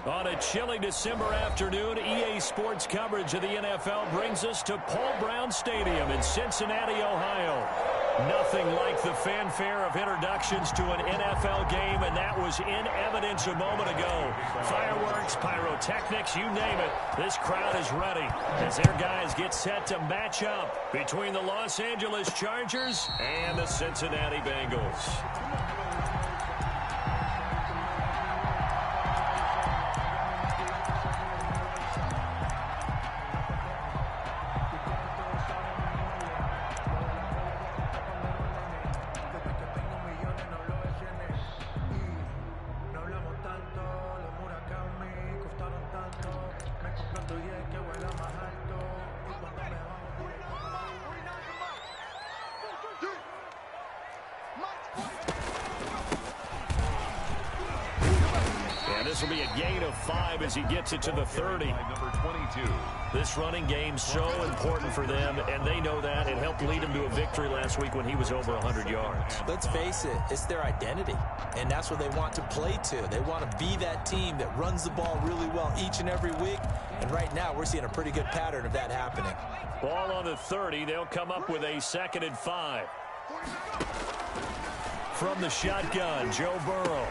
On a chilly December afternoon, EA Sports coverage of the NFL brings us to Paul Brown Stadium in Cincinnati, Ohio. Nothing like the fanfare of introductions to an NFL game, and that was in evidence a moment ago. Fireworks, pyrotechnics, you name it. This crowd is ready as their guys get set to match up between the Los Angeles Chargers and the Cincinnati Bengals. This will be a gain of 5 as he gets it to the 30. Number 22. This running game so important for them, and they know that. It helped lead him to a victory last week when he was over 100 yards. Let's face it, it's their identity, and that's what they want to play to. They want to be that team that runs the ball really well each and every week, and right now we're seeing a pretty good pattern of that happening. Ball on the 30. They'll come up with a 2nd and 5. From the shotgun, Joe Burrow.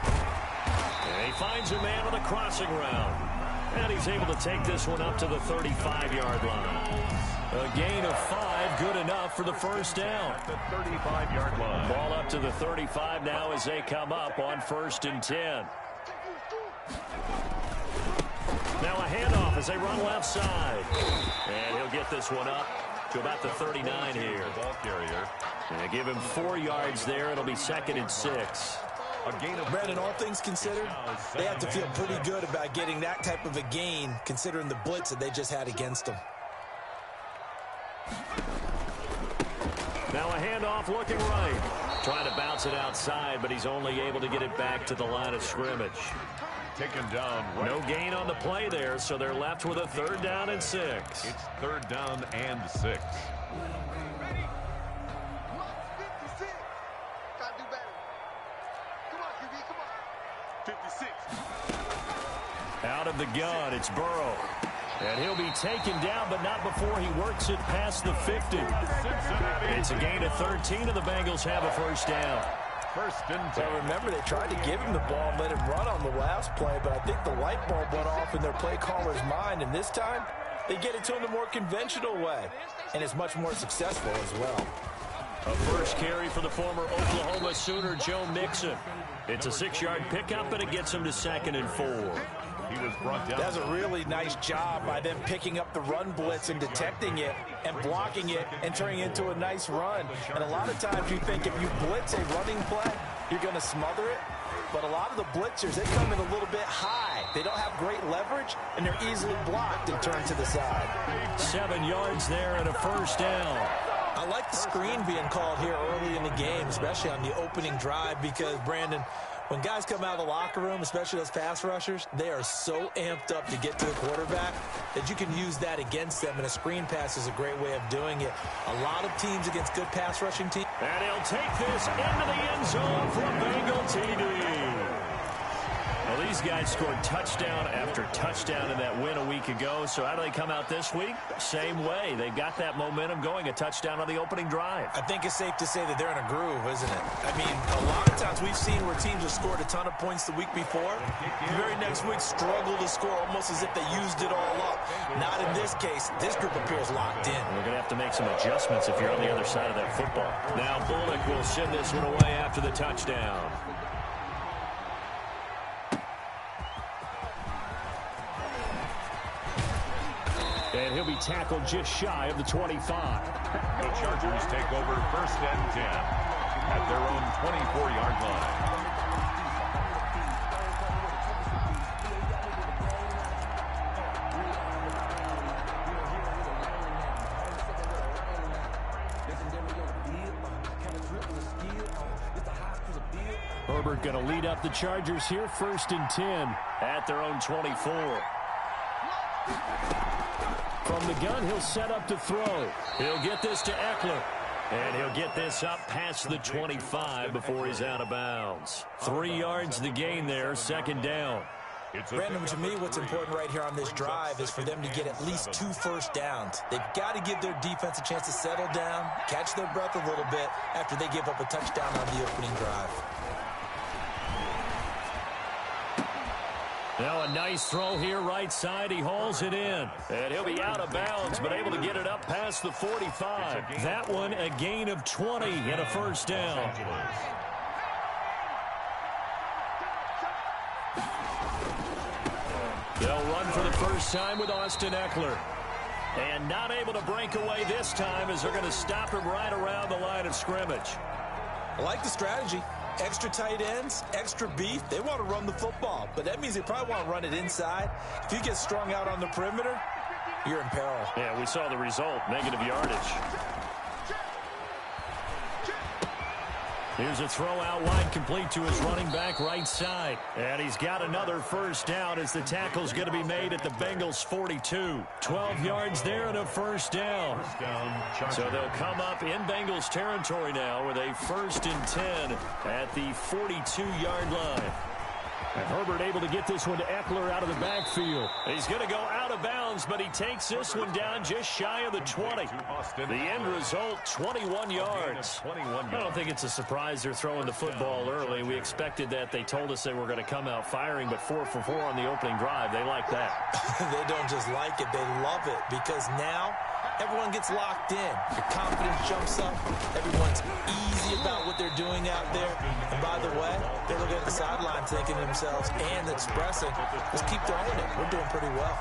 And he finds a man on the crossing route. And he's able to take this one up to the 35-yard line. A gain of 5, good enough for the first down. At the 35-yard line. Ball up to the 35 now as they come up on 1st and 10. Now a handoff as they run left side. And he'll get this one up to about the 39 here. The ball carrier. And they give him 4 yards there. It'll be 2nd and 6. A gain of Brandon, all things considered, they have to feel pretty good about getting that type of a gain, considering the blitz that they just had against them. Now a handoff looking right. Trying to bounce it outside, but he's only able to get it back to the line of scrimmage. taken down. Right. No gain on the play there, so they're left with a 3rd down and 6. It's 3rd down and 6. Out of the gun, it's Burrow. And he'll be taken down, but not before he works it past the 50. It's a gain of 13, and the Bengals have a 1st down. 1st and 10. Well, remember, they tried to give him the ball and let him run on the last play, but I think the light bulb went off in their play caller's mind, and this time they get it to him the more conventional way, and it's much more successful as well. A first carry for the former Oklahoma Sooner, Joe Mixon. It's a 6-yard pickup, and it gets him to 2nd and 4. He was brought down. That's a really nice job by them picking up the run blitz and detecting it and blocking it and turning it into a nice run. And a lot of times you think if you blitz a running play, you're going to smother it. But a lot of the blitzers, they come in a little bit high. They don't have great leverage, and they're easily blocked and turned to the side. 7 yards there and a 1st down. I like the screen being called here early in the game, especially on the opening drive, because, Brandon, when guys come out of the locker room, especially those pass rushers, they are so amped up to get to the quarterback that you can use that against them, and a screen pass is a great way of doing it. A lot of teams against good pass rushing teams. And he'll take this into the end zone for a Bengal TD. Well, these guys scored touchdown after touchdown in that win a week ago. So how do they come out this week? Same way. They've got that momentum going, a touchdown on the opening drive. I think it's safe to say that they're in a groove, isn't it? I mean, a lot of times we've seen where teams have scored a ton of points the week before. The very next week struggle to score almost as if they used it all up. Not in this case. This group appears locked in. We're going to have to make some adjustments if you're on the other side of that football. Now Bullock will send this one away after the touchdown. And he'll be tackled just shy of the 25. The Chargers take over 1st and 10 at their own 24-yard line. Herbert going to lead up the Chargers here, 1st and 10 at their own 24. From the gun, he'll set up to throw. He'll get this to Eckler. And he'll get this up past the 25 before he's out of bounds. 3 yards the gain there, 2nd down. Brandon, to me, what's important right here on this drive is for them to get at least 2 first downs. They've got to give their defense a chance to settle down, catch their breath a little bit after they give up a touchdown on the opening drive. Now a nice throw here right side. He hauls it in. And he'll be out of bounds, but able to get it up past the 45. That one a gain of 20 and a first down. They'll run for the first time with Austin Ekeler. And not able to break away this time as they're going to stop him right around the line of scrimmage. I like the strategy. Extra tight ends, extra beef. They want to run the football, but that means they probably want to run it inside. If you get strung out on the perimeter, you're in peril. Yeah, we saw the result, negative yardage. Here's a throw out wide, complete to his running back right side. And he's got another first down as the tackle's going to be made at the Bengals 42. 12 yards there and a first down. So they'll come up in Bengals territory now with a 1st and 10 at the 42-yard line. And Herbert able to get this one to Ekeler out of the backfield. He's going to go out of bounds, but he takes this one down just shy of the 20. The end result, 21 yards. I don't think it's a surprise they're throwing the football early. We expected that. They told us they were going to come out firing, but 4 for 4 on the opening drive. They like that. They don't just like it, they love it, because now everyone gets locked in. Your confidence jumps up. Everyone's easy about what they're doing out there. And by the way, they're looking at the sideline thinking to themselves and expressing, let's keep throwing it. We're doing pretty well.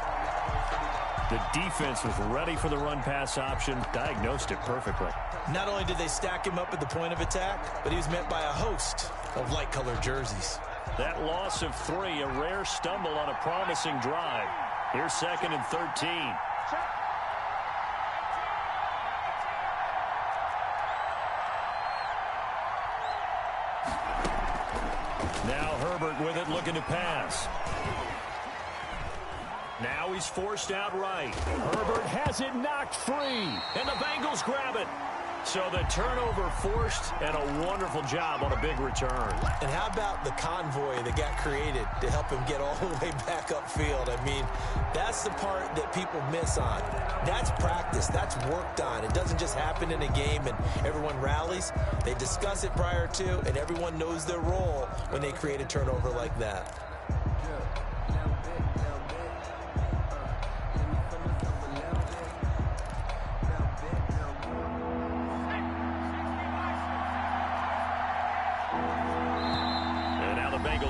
The defense was ready for the run-pass option, diagnosed it perfectly. Not only did they stack him up at the point of attack, but he was met by a host of light-colored jerseys. That loss of 3, a rare stumble on a promising drive. Here's 2nd and 13. Now Herbert with it, looking to pass. Now he's forced out right. Herbert has it knocked free, and the Bengals grab it. So the turnover forced, and a wonderful job on a big return. And how about the convoy that got created to help him get all the way back upfield? I mean, that's the part that people miss on. That's practice. That's worked on. It doesn't just happen in a game and everyone rallies. They discuss it prior to, and everyone knows their role when they create a turnover like that.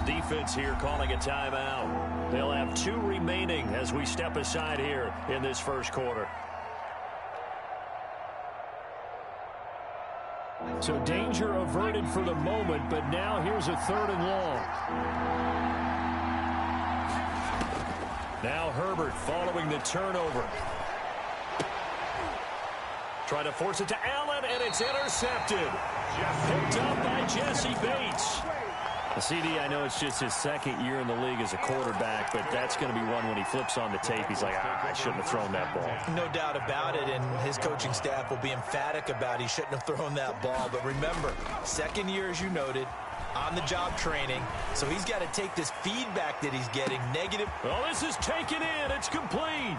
Defense here calling a timeout. They'll have 2 remaining as we step aside here in this first quarter. So danger averted for the moment, but now here's a 3rd and long. Now Herbert following the turnover. Try to force it to Allen, and it's intercepted. Picked up by Jesse Bates. CD, I know it's just his 2nd year in the league as a quarterback, but that's going to be one when he flips on the tape. He's like, I shouldn't have thrown that ball. No doubt about it, and his coaching staff will be emphatic about he shouldn't have thrown that ball. But remember, 2nd year, as you noted, on-the-job training, so he's got to take this feedback that he's getting, negative. Well, this is taken in. It's complete.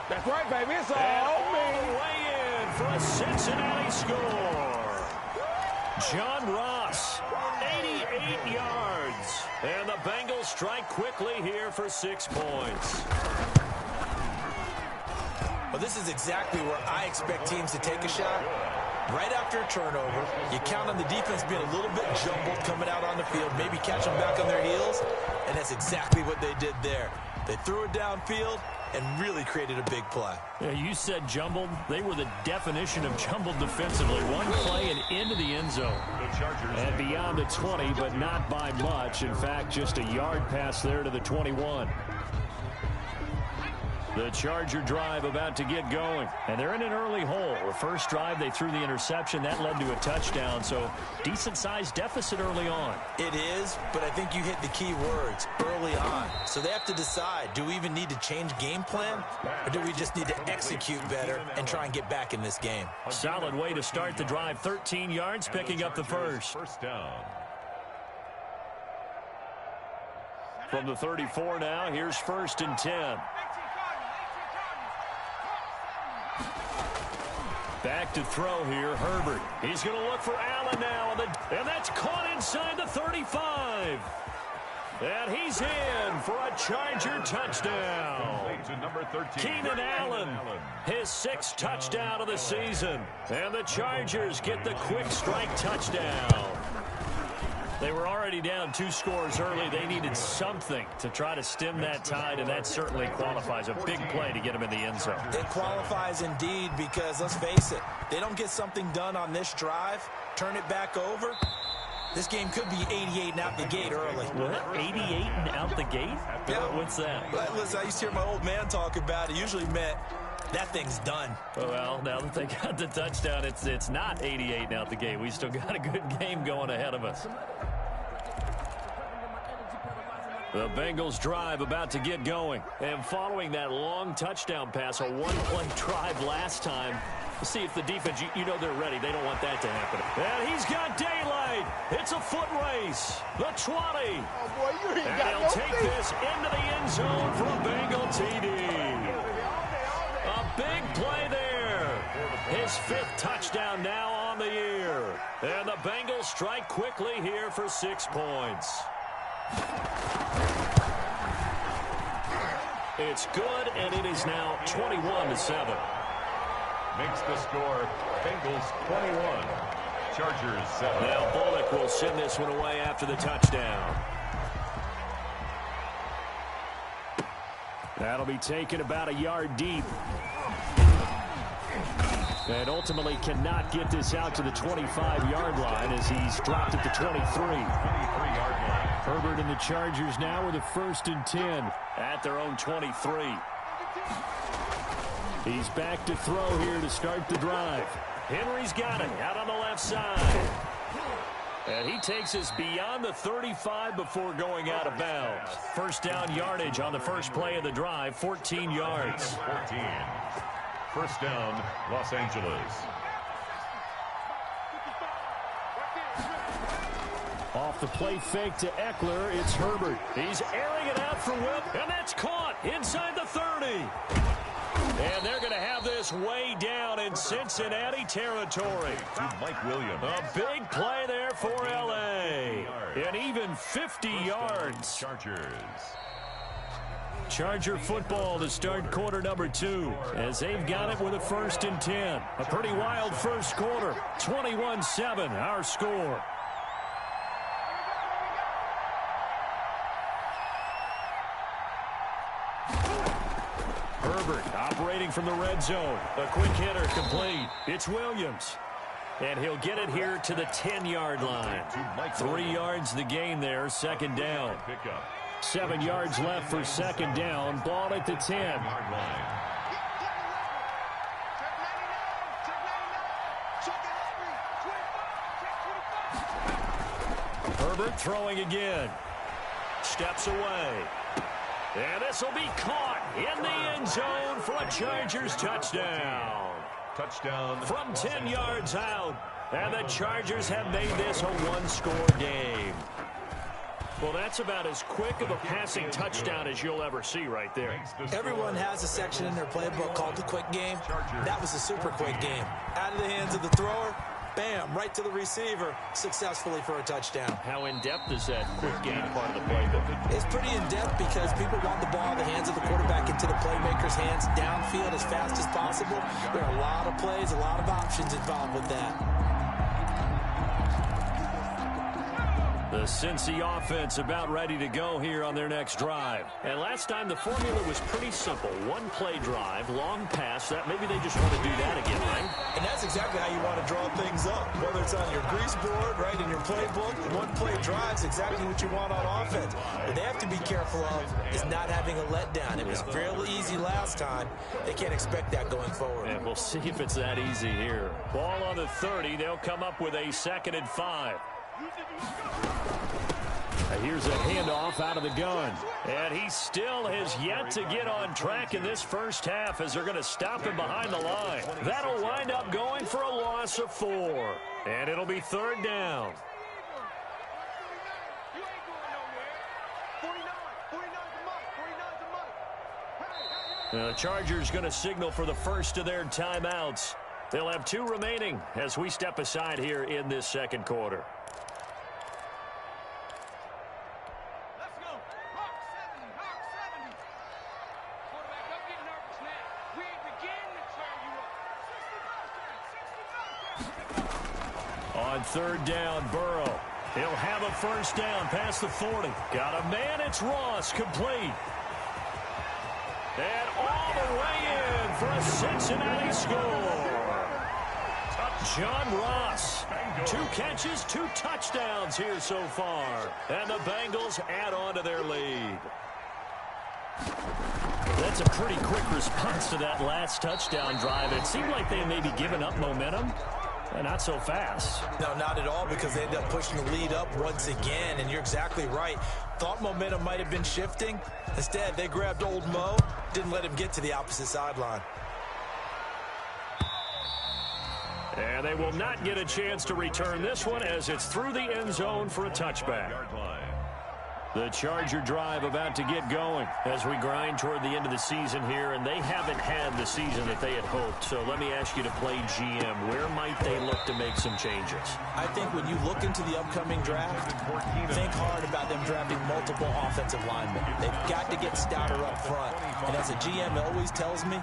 That's right, baby. It's all the way in for a Cincinnati score. John Ross, 88 yards. And the Bengals strike quickly here for 6 points. Well, this is exactly where I expect teams to take a shot. Right after a turnover, you count on the defense being a little bit jumbled coming out on the field, maybe catch them back on their heels, and that's exactly what they did there. They threw it downfield and really created a big play. Yeah, you said jumbled. They were the definition of jumbled defensively. One play and into the end zone. And beyond the 20, but not by much. In fact, just a yard pass there to the 21. The Charger drive about to get going. And they're in an early hole. The first drive, they threw the interception. That led to a touchdown. So decent-sized deficit early on. It is, but I think you hit the key words, early on. So they have to decide, do we even need to change game plan? Or do we just need to execute better and try and get back in this game? Solid way to start the drive. 13 yards, picking up the first. First down. From the 34 now, here's 1st and 10. Back to throw here, Herbert. He's going to look for Allen now, and that's caught inside the 35. And he's in for a Charger touchdown. To number 13, Keenan Allen, his 6th touchdown of the season. And the Chargers get the quick strike touchdown. They were already down 2 scores early. They needed something to try to stem that tide, and that certainly qualifies. A big play to get them in the end zone. It qualifies indeed because, let's face it, they don't get something done on this drive, turn it back over, this game could be 88 and out the gate early. What? 88 and out the gate? Yeah. What's that? Listen, I used to hear my old man talk about it. Usually meant that thing's done. Well, now that they got the touchdown, it's not 88 and out the gate. We still got a good game going ahead of us. The Bengals drive about to get going. And following that long touchdown pass, a one-play drive last time, we'll see if the defense, you know they're ready. They don't want that to happen. And he's got daylight. It's a foot race. The 20. Oh, boy, you ain't And got he'll no take feet. this into the end zone for a Bengal TD. A big play there. His 5th touchdown now on the year. And the Bengals strike quickly here for 6 points. It's good, and it is now 21-7. makes the score Bengals 21, Chargers 7. Now Bullock will send this one away after the touchdown. That'll be taken about a yard deep. And ultimately cannot get this out to the 25-yard line as he's dropped at the 23. 23-yard line. Herbert and the Chargers now with a 1st and 10 at their own 23. He's back to throw here to start the drive. Henry's got it out on the left side. And he takes us beyond the 35 before going out of bounds. First down yardage on the first play of the drive, 14 yards. 14. First down, Los Angeles. Off the play fake to Eckler, it's Herbert. He's airing it out for Whip, and that's caught inside the 30. And they're going to have this way down in Cincinnati territory. To Mike Williams. A big play there for L.A. And even 50 yards. Chargers. Charger football to start quarter number 2 as they've got it with a 1st and 10. A pretty wild first quarter. 21-7 our score. Herbert operating from the red zone. A quick hitter complete. It's Williams. And he'll get it here to the 10-yard line. 3 yards the gain there, 2nd down. 7 yards left for 2nd down. Ball at the 10. Herbert throwing again. Steps away. And this will be caught in the end zone for a Chargers touchdown. Touchdown. From 10 yards out. And the Chargers have made this a one-score game. Well, that's about as quick of a passing touchdown as you'll ever see right there. Everyone has a section in their playbook called the quick game. That was a super quick game. Out of the hands of the thrower, bam, right to the receiver, successfully for a touchdown. How in-depth is that quick game part of the playbook? It's pretty in-depth because people want the ball in the hands of the quarterback into the playmaker's hands downfield as fast as possible. There are a lot of plays, a lot of options involved with that. The Cincy offense about ready to go here on their next drive. And last time the formula was pretty simple. One-play drive, long pass. That maybe they just want to do that again, right? And that's exactly how you want to draw things up. Whether it's on your grease board, right, in your playbook, one-play drive's exactly what you want on offense. What they have to be careful of is not having a letdown. It was real easy last time. They can't expect that going forward. And we'll see if it's that easy here. Ball on the 30. They'll come up with a 2nd and 5. Here's a handoff out of the gun. And he still has yet to get on track in this first half as they're going to stop him behind the line. That'll wind up going for a loss of 4. And it'll be 3rd down. The Chargers going to signal for the first of their timeouts. They'll have 2 remaining as we step aside here in this second quarter. Let's go. Hawk 70, Hawk 70. Quarterback, don't get nervous, man. We ain't beginning to tear you up. 60 On third down, Burrow. He'll have a first down past the 40. Got a man, it's Ross, complete. And all the way in for a Cincinnati score. John Ross, 2 catches, 2 touchdowns here so far. And the Bengals add on to their lead. That's a pretty quick response to that last touchdown drive. It seemed like they may be giving up momentum. Not so fast. No, not at all, because they end up pushing the lead up once again, and you're exactly right. Thought momentum might have been shifting. Instead, they grabbed old Mo, didn't let him get to the opposite sideline. And they will not get a chance to return this one as it's through the end zone for a touchback. The Charger drive about to get going as we grind toward the end of the season here, and they haven't had the season that they had hoped. So let me ask you to play GM. Where might they look to make some changes? I think when you look into the upcoming draft, think hard about them drafting multiple offensive linemen. They've got to get stouter up front. And as a GM always tells me,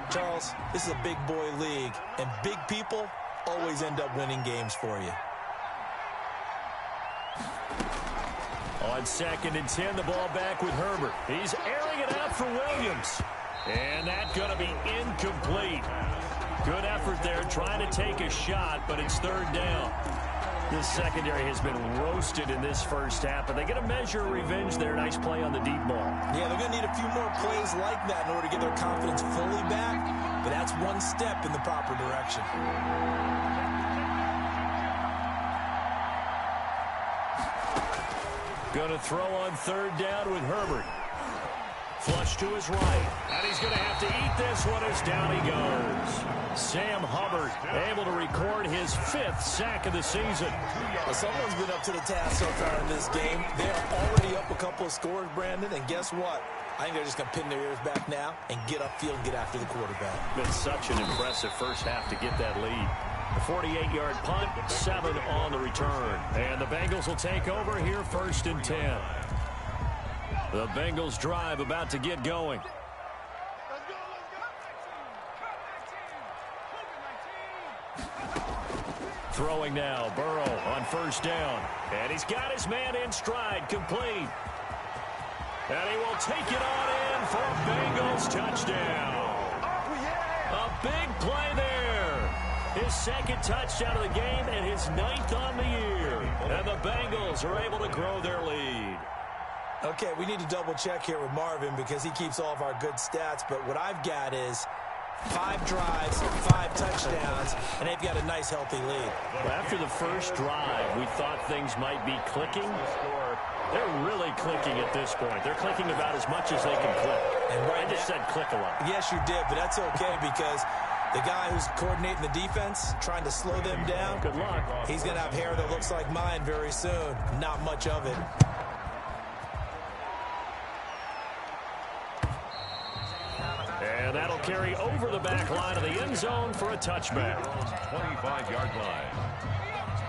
Charles, this is a big boy league, and big people always end up winning games for you. On 2nd and 10, the ball back with Herbert. He's airing it out for Williams. And that's going to be incomplete. Good effort there, trying to take a shot, but it's third down. This secondary has been roasted in this first half, but they get a measure of revenge there. Nice play on the deep ball. Yeah, they're going to need a few more plays like that in order to get their confidence fully back, but that's one step in the proper direction. Going to throw on third down with Herbert. Flush to his right. And he's going to have to eat this one as down he goes. Sam Hubbard able to record his 5th sack of the season. Well, someone's been up to the task so far in this game. They are already up a couple of scores, Brandon, and guess what? I think they're just going to pin their ears back now and get upfield and get after the quarterback. Been such an impressive first half to get that lead. A 48-yard punt, 7 on the return. And the Bengals will take over here 1st and 10. The Bengals drive about to get going. Throwing now, Burrow on first down. And he's got his man in stride, complete. And he will take it on in for a Bengals touchdown. A big play there. His 2nd touchdown of the game and his 9th on the year. And the Bengals are able to grow their lead. Okay, we need to double check here with Marvin because he keeps all of our good stats. But what I've got is 5 drives, 5 touchdowns, and they've got a nice, healthy lead. Well, after the first drive, we thought things might be clicking. They're really clicking at this point. They're clicking about as much as they can click. And right I just said click a lot. Yes, you did, but that's okay because the guy who's coordinating the defense, trying to slow them down, Good luck. he's going to have hair that looks like mine very soon. Not much of it. And that'll carry over the back line of the end zone for a touchback. 25-yard line.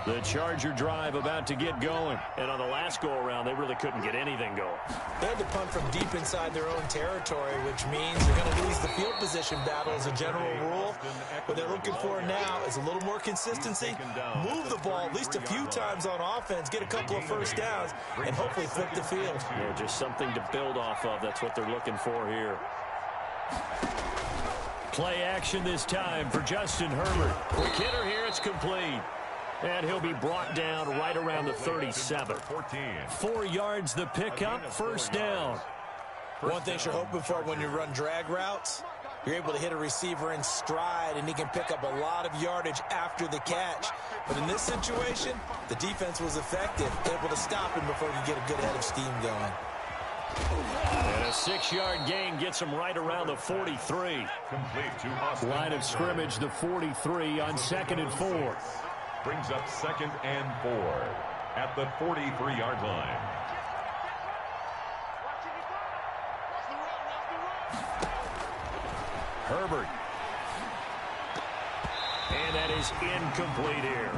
The Charger drive about to get going. And on the last go-around, they really couldn't get anything going. They had to punt from deep inside their own territory, which means they're going to lose the field position battle as a general rule. What they're looking for now is a little more consistency, move the ball at least a few times on offense, get a couple of first downs, and hopefully flip the field. Yeah, just something to build off of. That's what they're looking for here. Play action this time for Justin Herbert. Quick hitter here, it's complete. And he'll be brought down right around the 37. 4 yards the pickup, first down. One thing you're hoping for when you run drag routes, you're able to hit a receiver in stride, and he can pick up a lot of yardage after the catch. But in this situation, the defense was effective, able to stop him before you get a good head of steam going. And a 6-yard gain gets him right around the 43. Line of scrimmage, the 43 on 2nd and 4. Brings up 2nd and 4 at the 43-yard line. Herbert. And that is incomplete here.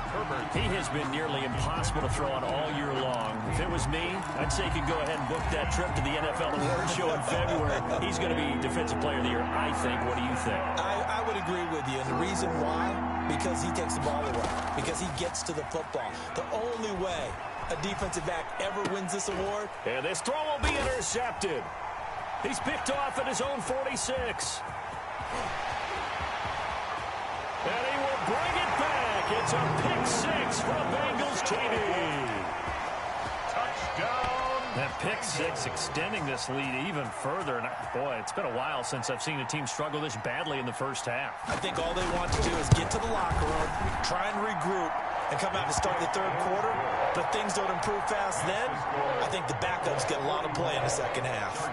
Herbert, he has been nearly impossible to throw on all year long. If it was me, I'd say you could go ahead and book that trip to the NFL Awards Show in February. He's going to be Defensive Player of the Year, I think. What do you think? I would agree with you, and the reason why, because he takes the ball away, because he gets to the football. The only way a defensive back ever wins this award. And this throw will be intercepted. He's picked off at his own 46. And he will bring it back. It's a pick six for Bengals TD. Touchdown. That pick six extending this lead even further. And boy, it's been a while since I've seen a team struggle this badly in the first half. I think all they want to do is get to the locker room, try and regroup, and come out to start the third quarter. But if things don't improve fast then, I think the backups get a lot of play in the second half.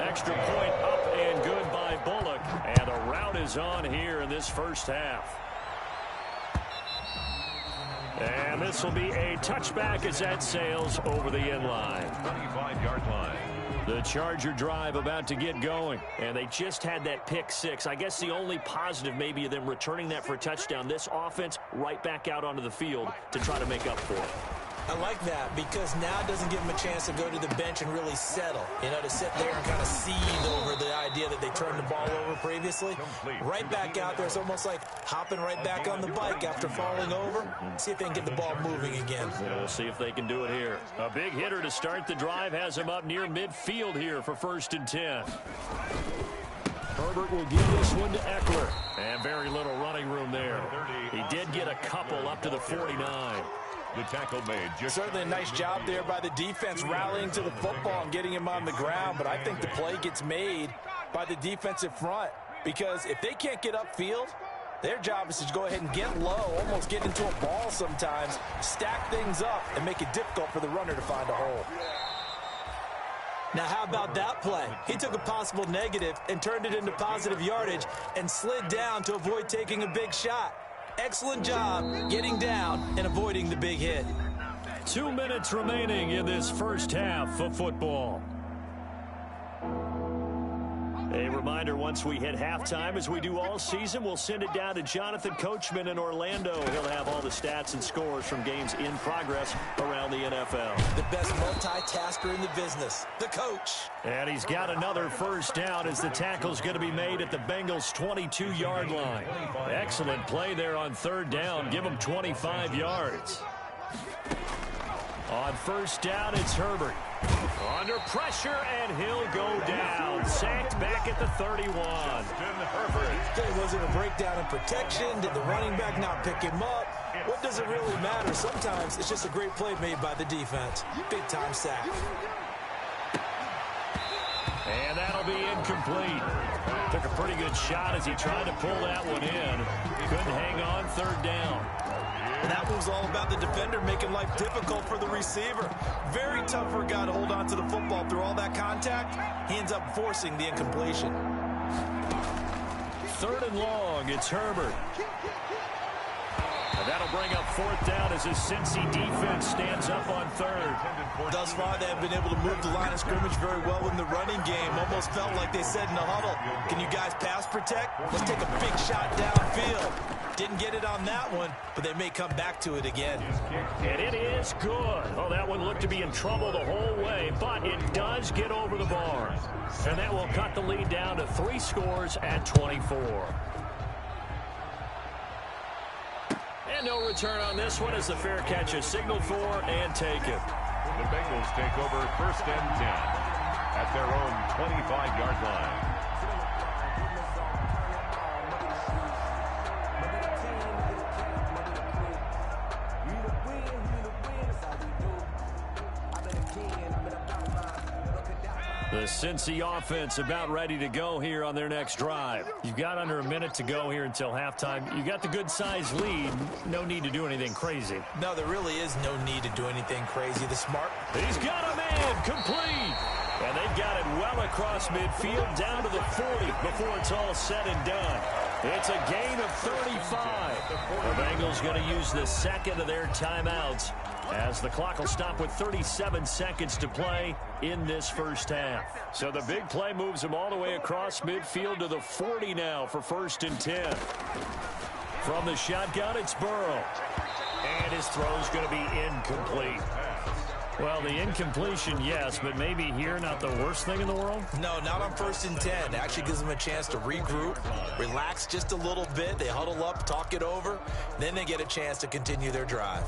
Extra point up and good by Bullock. And a rout is on here in this first half. And this will be a touchback as that sails over the end line. 25-yard line. The Charger drive about to get going. And they just had that pick six. I guess the only positive maybe of them returning that for a touchdown. This offense right back out onto the field to try to make up for it. I like that because now it doesn't give them a chance to go to the bench and really settle. You know, to sit there and kind of seethe over the idea that they turned the ball over previously. Right back out there. It's almost like hopping right back on the bike after falling over. See if they can get the ball moving again. We'll see if they can do it here. A big hitter to start the drive has him up near midfield here for 1st and 10. Herbert will give this one to Eckler. And very little running room there. He did get a couple up to the 49. The tackle made. Certainly a nice job there by the defense rallying to the football and getting him on the ground, but I think the play gets made by the defensive front because if they can't get upfield, their job is to go ahead and get low, almost get into a ball sometimes, stack things up, and make it difficult for the runner to find a hole. Now, how about that play? He took a possible negative and turned it into positive yardage and slid down to avoid taking a big shot. Excellent job getting down and avoiding the big hit. 2 minutes remaining in this first half of football. A reminder, once we hit halftime, as we do all season, we'll send it down to Jonathan Coachman in Orlando. He'll have all the stats and scores from games in progress around the NFL. The best multitasker in the business, the coach. And he's got another first down as the tackle's going to be made at the Bengals' 22-yard line. Excellent play there on 3rd down. Give him 25 yards. On 1st down, it's Herbert. Under pressure, and he'll go down. Sacked back at the 31. Was it a breakdown in protection? Did the running back not pick him up? What does it really matter? Sometimes it's just a great play made by the defense. Big-time sack. And that'll be incomplete. Took a pretty good shot as he tried to pull that one in. Couldn't hang on 3rd down. And that move's all about the defender making life difficult for the receiver. Very tough for a guy to hold on to the football through all that contact. He ends up forcing the incompletion. 3rd and long, it's Herbert. And that'll bring up 4th down as his Cincy defense stands up on 3rd. Thus far, they have been able to move the line of scrimmage very well in the running game. Almost felt like they said in the huddle, can you guys pass protect? Let's take a big shot downfield. Didn't get it on that one, but they may come back to it again. And it is good. Oh, that one looked to be in trouble the whole way, but it does get over the bar. And that will cut the lead down to 3 scores at 24. And no return on this one as the fair catch is signaled for and taken. The Bengals take over 1st and 10 at their own 25-yard line. The Cincy offense about ready to go here on their next drive. You've got under a minute to go here until halftime. You got the good-sized lead. No need to do anything crazy. No, there really is no need to do anything crazy. The smart. He's got a man complete. And they've got it well across midfield down to the 40 before it's all said and done. It's a gain of 35. The Bengals going to use the second of their timeouts as the clock will stop with 37 seconds to play in this first half. So the big play moves them all the way across midfield to the 40 now for 1st and 10. From the shotgun, it's Burrow. And his throw's going to be incomplete. Well, the incompletion, yes, but maybe here not the worst thing in the world? No, not on 1st and 10. Actually gives them a chance to regroup, relax just a little bit. They huddle up, talk it over. Then they get a chance to continue their drive.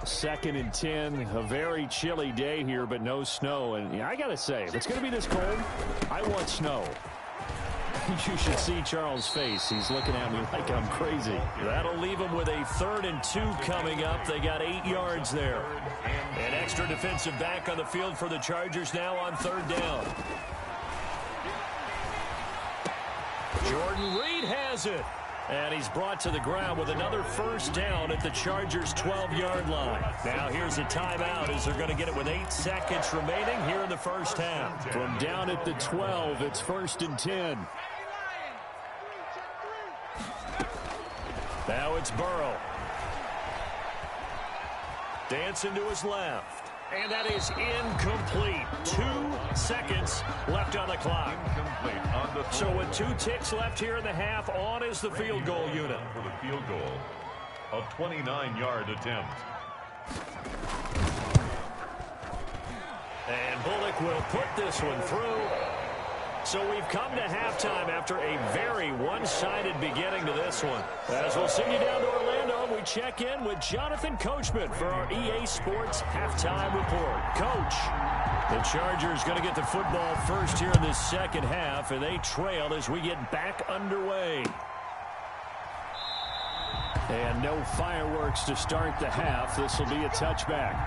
2nd and 10, a very chilly day here, but no snow. And I got to say, if it's going to be this cold, I want snow. You should see Charles' face. He's looking at me like I'm crazy. That'll leave them with a 3rd and 2 coming up. They got 8 yards there. An extra defensive back on the field for the Chargers now on 3rd down. Jordan Reed has it. And he's brought to the ground with another 1st down at the Chargers' 12-yard line. Now here's a timeout as they're going to get it with 8 seconds remaining here in the first half. From down at the 12, it's 1st and 10. Now it's Burrow. Dancing to his left. And that is incomplete. 2 seconds left on the clock. So with 2 ticks left here in the half, on is the field goal unit. For the field goal, a 29-yard attempt. And Bullock will put this one through. So we've come to halftime after a very one-sided beginning to this one. As we'll send you down to Orlando, we check in with Jonathan Coachman for our EA Sports Halftime Report. Coach, the Chargers going to get the football first here in this second half, and they trail as we get back underway. And no fireworks to start the half. This will be a touchback.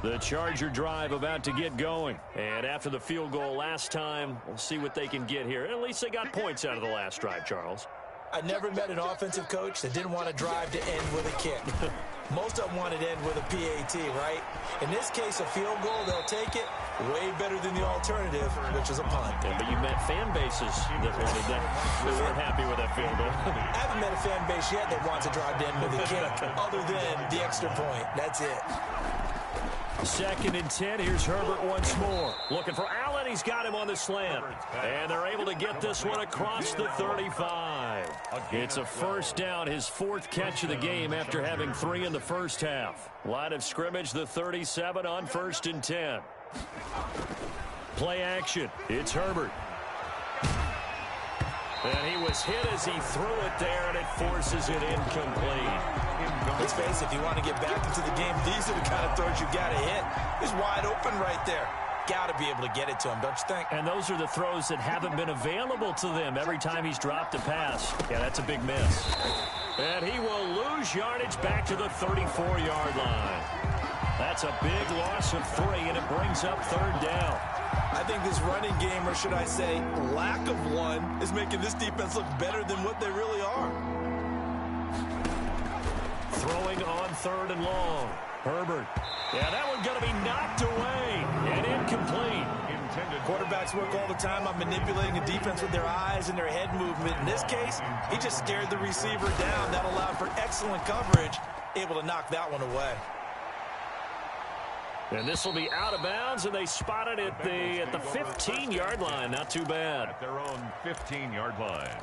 The Charger drive about to get going. And after the field goal last time, we'll see what they can get here. At least they got points out of the last drive, Charles. I never met an offensive coach that didn't want to drive to end with a kick. Most of them wanted to end with a PAT, right? In this case, a field goal, they'll take it. Way better than the alternative, which is a punt. Yeah, but you met fan bases that wanted that. They weren't happy with that field goal. I haven't met a fan base yet that wants to drive to end with a kick, other than the extra point. That's it. 2nd and 10. Here's Herbert once more. Looking for Allen. He's got him on the slant. And they're able to get this one across the 35. It's a 1st down, his 4th catch of the game after having 3 in the first half. Line of scrimmage, the 37 on 1st and 10. Play action. It's Herbert. And he was hit as he threw it there, and it forces it incomplete. Let's face it, if you want to get back into the game, these are the kind of throws you got to hit. He's wide open right there. Got to be able to get it to him, don't you think? And those are the throws that haven't been available to them every time he's dropped a pass. Yeah, that's a big miss. And he will lose yardage back to the 34-yard line. That's a big loss of 3, and it brings up 3rd down. I think this running game, or should I say lack of one, is making this defense look better than what they really are. Throwing on 3rd and long. Herbert. Yeah, that one's going to be knocked away and incomplete. Quarterbacks work all the time on manipulating the defense with their eyes and their head movement. In this case, he just stared the receiver down. That allowed for excellent coverage, able to knock that one away. And this will be out of bounds, and they spotted it at the 15-yard line. Not too bad. At their own 15-yard line.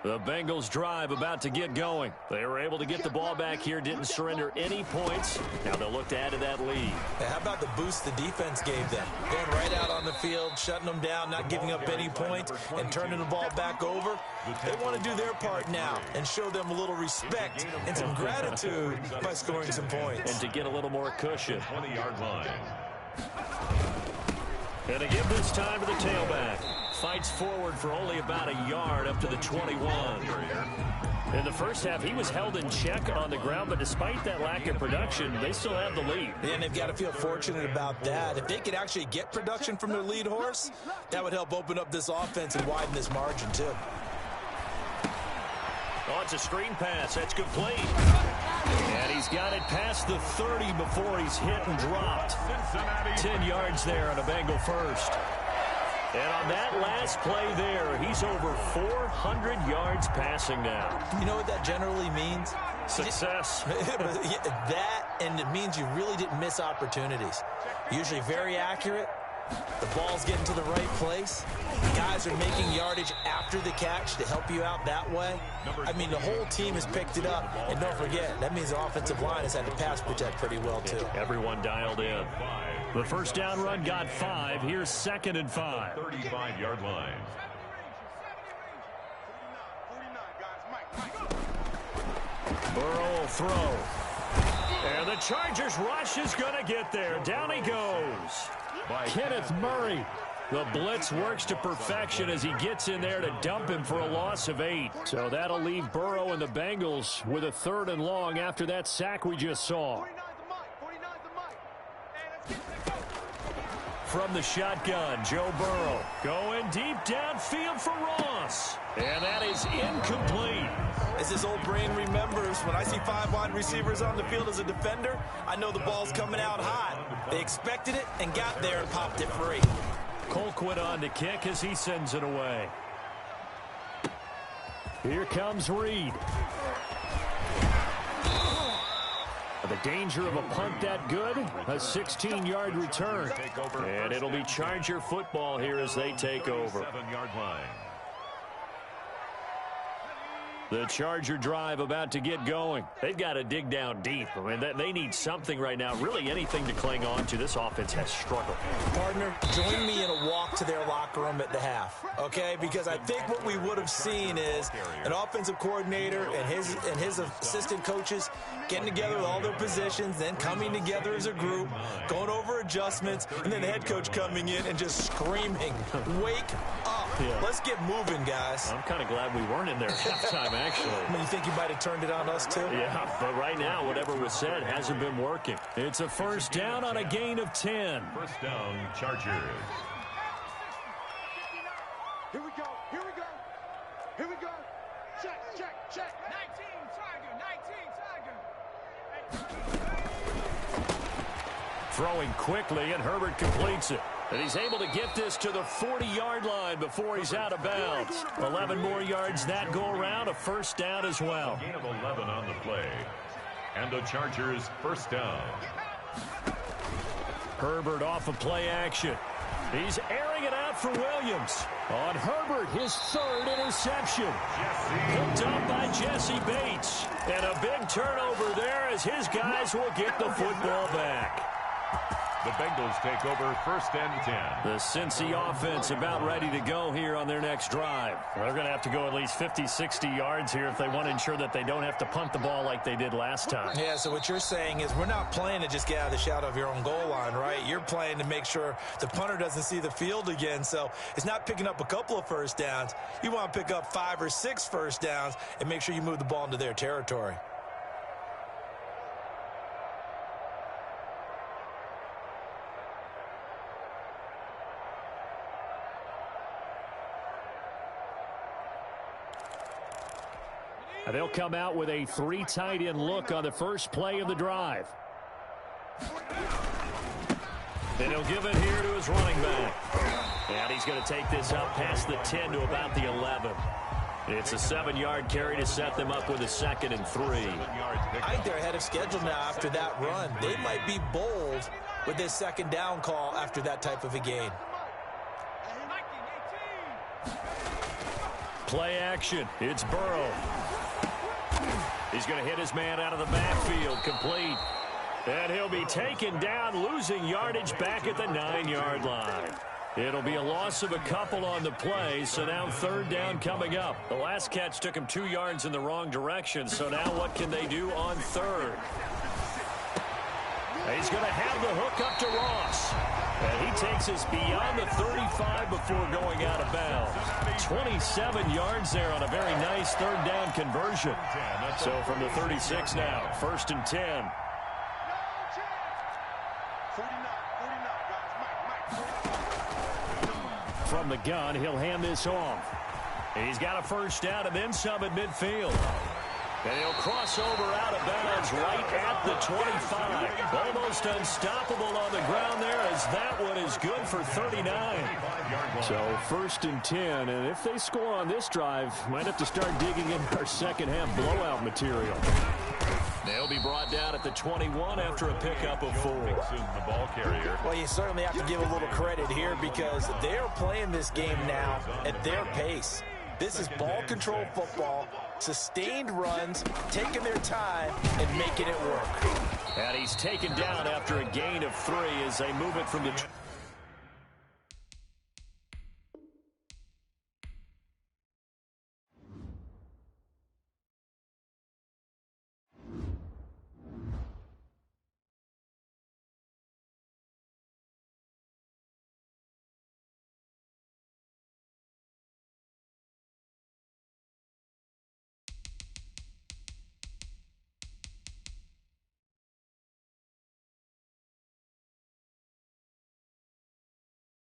The Bengals drive about to get going. They were able to get the ball back here, didn't surrender any points. Now they'll look to add to that lead. Hey, how about the boost the defense gave them? Going right out on the field, shutting them down, not giving up any points, and turning the ball back over. They want to do their part now and show them a little respect and some gratitude by scoring some points. And to get a little more cushion. 20-yard line. And to give this time to the tailback. fights forward for only about a yard up to the 21. In the first half, he was held in check on the ground, but despite that lack of production, they still have the lead. And they've got to feel fortunate about that. If they could actually get production from their lead horse, that would help open up this offense and widen this margin, too. Oh, it's a screen pass. That's complete. And he's got it past the 30 before he's hit and dropped. 10 yards there on a Bengal first. And on that last play there, he's over 400 yards passing now. You know what that generally means? Success. That, and it means you really didn't miss opportunities. Usually very accurate. The ball's getting to the right place. Guys are making yardage after the catch to help you out that way. I mean, the whole team has picked it up. And don't forget, that means the offensive line has had to pass protect pretty well, too. Everyone dialed in. The first down run got 5. Here's 2nd and 5. 35-yard line. Burrow will throw. And the Chargers rush is going to get there. Down he goes. Kenneth Murray. The blitz works to perfection as he gets in there to dump him for a loss of 8. So that'll leave Burrow and the Bengals with a 3rd and long after that sack we just saw. From the shotgun, Joe Burrow going deep downfield for Ross. And that is incomplete. As his old brain remembers, when I see 5 wide receivers on the field as a defender, I know the ball's coming out hot. They expected it and got there and popped it free. Colquitt on to kick as he sends it away. Here comes Reed. The danger of a punt that good, a 16-yard return. And it'll be Charger football here as they take over. 7-yard line. The Charger drive about to get going. They've got to dig down deep. I mean, they need something right now, really anything to cling on to. This offense has struggled. Partner, join me in a walk to their locker room at the half, okay? Because I think what we would have seen is an offensive coordinator and his assistant coaches getting together with all their positions, then coming together as a group, going over adjustments, and then the head coach coming in and just screaming, "Wake up. Yeah. Let's get moving, guys." I'm kind of glad we weren't in there at halftime, actually. I mean, you think you might have turned it on us, too? Yeah, but right now, whatever was said hasn't been working. It's a first down on a gain of 10. First down, Chargers. Here we go. Here we go. Here we go. Check, check, check. 19, Tiger. 19, Tiger. Throwing quickly, and Herbert completes it. And he's able to get this to the 40-yard line before he's out of bounds. 11 more yards that go around, a first down as well. Gain of 11 on the play. And the Chargers first down. Herbert off of play action. He's airing it out for Williams. On Herbert, his 3rd interception. Picked up by Jesse Bates. And a big turnover there as his guys will get the football back. The Bengals take over first and 10. The Cincy offense about ready to go here on their next drive. They're going to have to go at least 50, 60 yards here if they want to ensure that they don't have to punt the ball like they did last time. Yeah, so what you're saying is we're not playing to just get out of the shadow of your own goal line, right? You're playing to make sure the punter doesn't see the field again. So it's not picking up a couple of first downs. You want to pick up 5 or 6 first downs and make sure you move the ball into their territory. They'll come out with a 3 tight end look on the first play of the drive. And he'll give it here to his running back. And he's going to take this up past the 10 to about the 11. It's a 7-yard carry to set them up with a 2nd and 3. I think they're ahead of schedule now after that run. They might be bold with this 2nd down call after that type of a gain. Play action. It's Burrow. He's going to hit his man out of the backfield. Complete. And he'll be taken down, losing yardage back at the 9-yard line. It'll be a loss of a couple on the play, so now 3rd down coming up. The last catch took him 2 yards in the wrong direction, so now what can they do on 3rd? He's going to have the hook up to Ross. And he takes us beyond the 35 before going out of bounds. 27 yards there on a very nice third down conversion. So from the 36 now, 1st and 10. From the gun, he'll hand this off. He's got a first down and then some at midfield. And he'll cross over out of bounds right at the 25. Almost unstoppable on the ground there as that one is good for 39. So 1st and 10, and if they score on this drive, might have to start digging in our second half blowout material. They'll be brought down at the 21 after a pickup of 4. The ball carrier. Well, you certainly have to give a little credit here because they're playing this game now at their pace. This is ball control football, sustained runs, taking their time, and making it work. And he's taken down after a gain of 3 as they move it from the